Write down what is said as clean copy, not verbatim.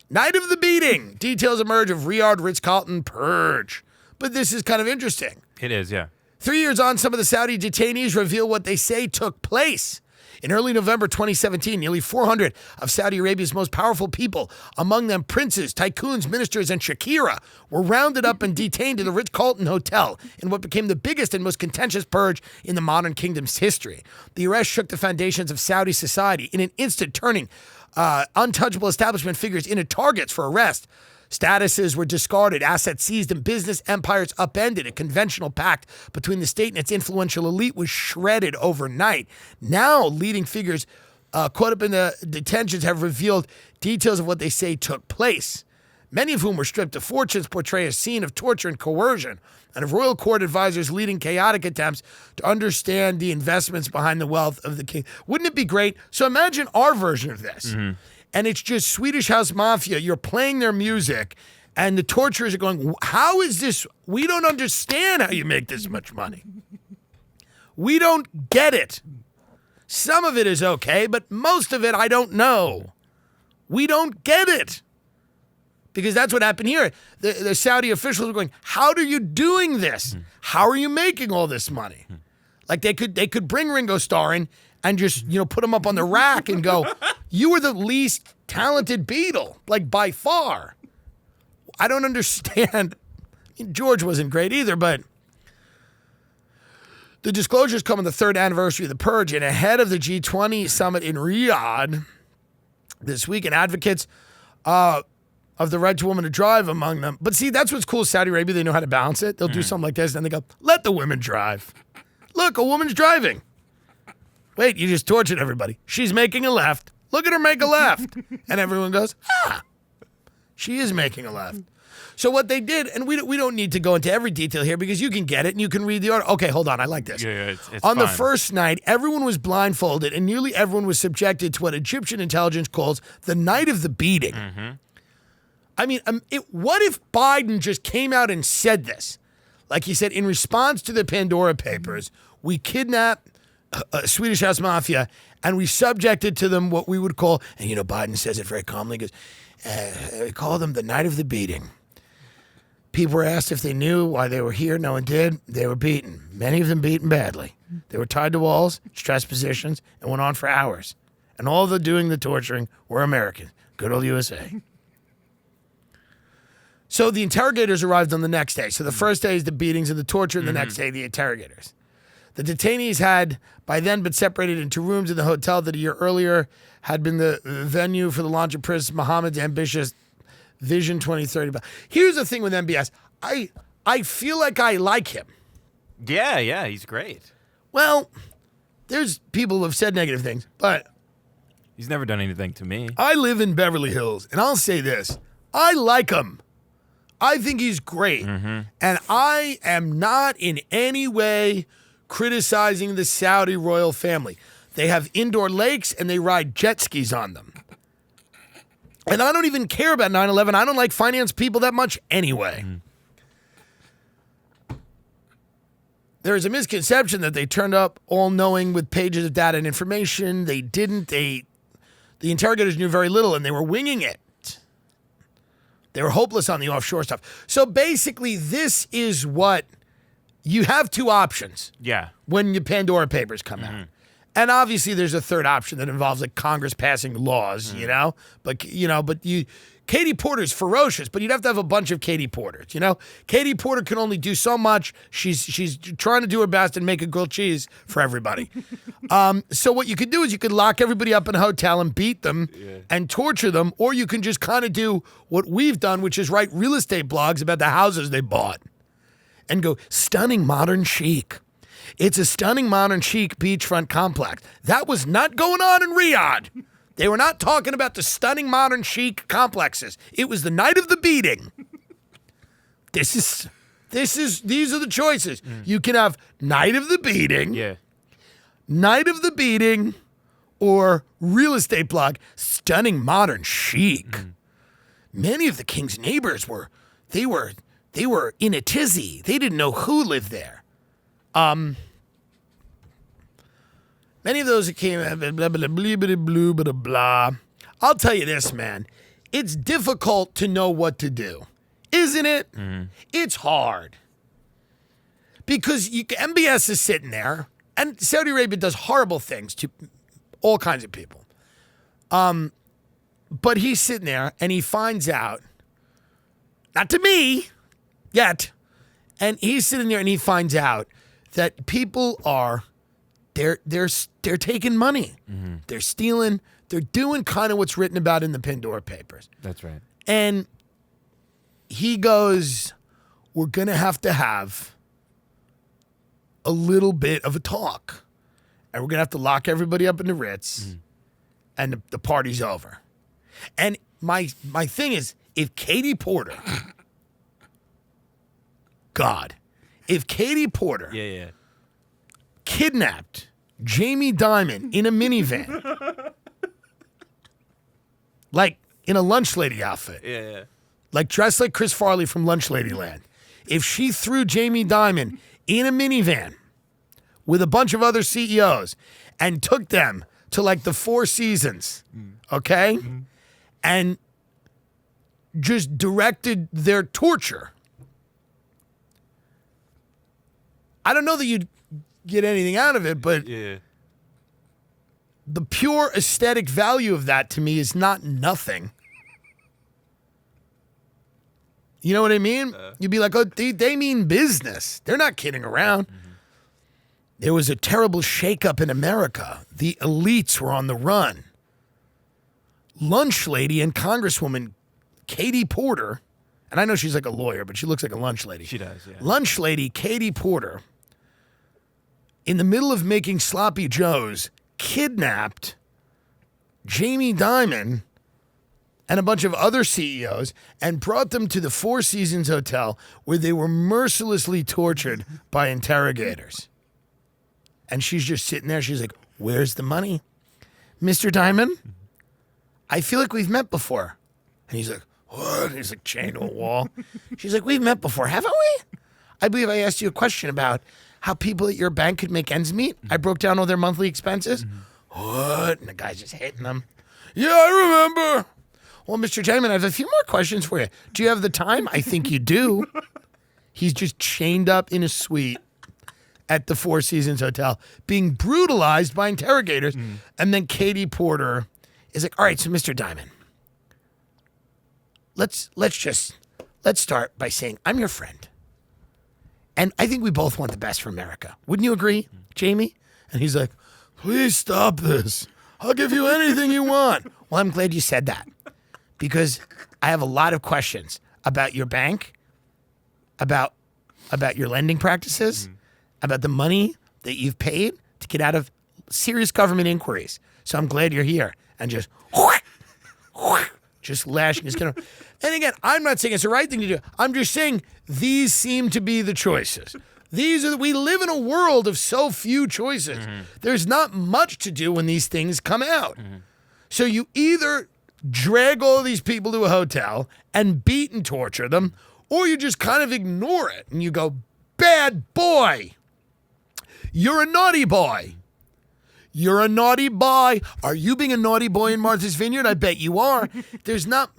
Night of the beating. Details emerge of Riyadh Ritz-Carlton purge. But this is kind of interesting. It is, yeah. 3 years on, some of the Saudi detainees reveal what they say took place. In early November 2017, nearly 400 of Saudi Arabia's most powerful people, among them princes, tycoons, ministers, and Shakira, were rounded up and detained in the Ritz-Carlton Hotel in what became the biggest and most contentious purge in the modern kingdom's history. The arrest shook the foundations of Saudi society in an instant, turning untouchable establishment figures into targets for arrest. Statuses were discarded, assets seized, and business empires upended. A conventional pact between the state and its influential elite was shredded overnight. Now, leading figures caught up in the detentions have revealed details of what they say took place. Many of whom were stripped of fortunes, portray a scene of torture and coercion, and of royal court advisors leading chaotic attempts to understand the investments behind the wealth of the king. Wouldn't it be great? So imagine our version of this. Mm-hmm. And it's just Swedish House Mafia. You're playing their music, and the torturers are going, how is this? We don't understand how you make this much money. We don't get it. Some of it is okay, but most of it I don't know. We don't get it. Because that's what happened here. The Saudi officials are going, how are you doing this? How are you making all this money? Like they could bring Ringo Starr in and just, put him up on the rack and go, you were the least talented Beatle, like by far. I don't understand. George wasn't great either, but the disclosures come on the third anniversary of the purge and ahead of the G20 summit in Riyadh this week, and advocates of the right to women to drive among them. But see, that's what's cool. Saudi Arabia, they know how to balance it. They'll do something like this, and then they go, let the women drive. Look, a woman's driving. Wait, you just tortured everybody. She's making a left. Look at her make a left. And everyone goes, she is making a left. So what they did, and we don't need to go into every detail here because you can get it and you can read the article. Okay, hold on. I like this. Yeah, it's on fine. the first night, everyone was blindfolded and nearly everyone was subjected to what Egyptian intelligence calls the night of the beating. Mm-hmm. I mean, what if Biden just came out and said this? Like he said, in response to the Pandora Papers, we kidnapped Swedish House Mafia and we subjected to them what we would call, and Biden says it very calmly, goes, we call them the night of the beating. People were asked if they knew why they were here. No one did. They were beaten. Many of them beaten badly. They were tied to walls, stressed positions, and went on for hours. And all the doing the torturing were Americans. Good old USA. So the interrogators arrived on the next day. So the first day is the beatings and the torture, and the next day the interrogators. The detainees had by then been separated into rooms in the hotel that a year earlier had been the venue for the launch of Prince Mohammed's ambitious Vision 2030. Here's the thing with MBS. I feel like I like him. Yeah, he's great. Well, there's people who have said negative things, but he's never done anything to me. I live in Beverly Hills, and I'll say this. I like him. I think he's great. Mm-hmm. And I am not in any way criticizing the Saudi royal family. They have indoor lakes, and they ride jet skis on them. And I don't even care about 9/11. I don't like finance people that much anyway. There is a misconception that they turned up all-knowing with pages of data and information. They didn't. The interrogators knew very little, and they were winging it. They were hopeless on the offshore stuff. So basically, this is what you have two options. Yeah. When the Pandora Papers come out. And obviously there's a third option that involves like Congress passing laws, But Katie Porter's ferocious, but you'd have to have a bunch of Katie Porters, Katie Porter can only do so much. She's trying to do her best and make a grilled cheese for everybody. So what you could do is you could lock everybody up in a hotel and beat them and torture them, or you can just kind of do what we've done, which is write real estate blogs about the houses they bought and go, stunning modern chic. It's a stunning modern chic beachfront complex. That was not going on in Riyadh. They were not talking about the stunning modern chic complexes. It was the night of the beating. These are the choices. You can have night of the beating. Night of the beating, or real estate blog, stunning modern chic. Many of the king's neighbors were in a tizzy. They didn't know who lived there. Many of those that came, blah, blah, blah, blah, blah, blah, blah. I'll tell you this, man. it's difficult to know what to do, isn't it? It's hard. Because MBS is sitting there, and Saudi Arabia does horrible things to all kinds of people. But he's sitting there, and he finds out, not to me yet, and he's sitting there, and he finds out that people are, they're taking money. They're stealing. They're doing kind of what's written about in the Pandora Papers. That's right. And he goes, we're going to have a little bit of a talk. And we're going to have to lock everybody up in the Ritz. And the party's over. And my thing is, if Katie Porter, if Katie Porter kidnapped Jaime Dimon in a minivan, like in a lunch lady outfit, like dressed like Chris Farley from Lunch Lady Land, if she threw Jaime Dimon in a minivan with a bunch of other CEOs and took them to like the Four Seasons, okay? And just directed their torture. I don't know that you'd get anything out of it, but the pure aesthetic value of that to me is not nothing. You know what I mean? You'd be like, oh, they mean business. They're not kidding around. There was a terrible shakeup in America. The elites were on the run. Lunch lady and Congresswoman Katie Porter, and I know she's like a lawyer, but she looks like a lunch lady. She does, yeah. Lunch lady Katie Porter, in the middle of making sloppy joes, kidnapped Jaime Dimon and a bunch of other CEOs and brought them to the Four Seasons Hotel where they were mercilessly tortured by interrogators. And she's just sitting there. She's like, where's the money? Mr. Dimon, I feel like we've met before. And he's like, what? He's like chained to a wall. She's like, we've met before, haven't we? I believe I asked you a question about how people at your bank could make ends meet. I broke down all their monthly expenses. What? And the guy's just hitting them. Yeah, I remember. Well, Mr. Dimon, I have a few more questions for you. Do you have the time? I think you do. He's just chained up in a suite at the Four Seasons Hotel, being brutalized by interrogators. And then Katie Porter is like, all right, so Mr. Dimon, let's start by saying I'm your friend. And I think we both want the best for America. Wouldn't you agree, Jamie? And he's like, please stop this. I'll give you anything you want. Well, I'm glad you said that because I have a lot of questions about your bank, about your lending practices, about the money that you've paid to get out of serious government inquiries. So I'm glad you're here. And just lashing his gun. And again, I'm not saying it's the right thing to do. I'm just saying these seem to be the choices. We live in a world of so few choices. There's not much to do when these things come out. So you either drag all these people to a hotel and beat and torture them, or you just kind of ignore it and you go, bad boy. You're a naughty boy. You're a naughty boy. Are you being a naughty boy in Martha's Vineyard? I bet you are. There's not,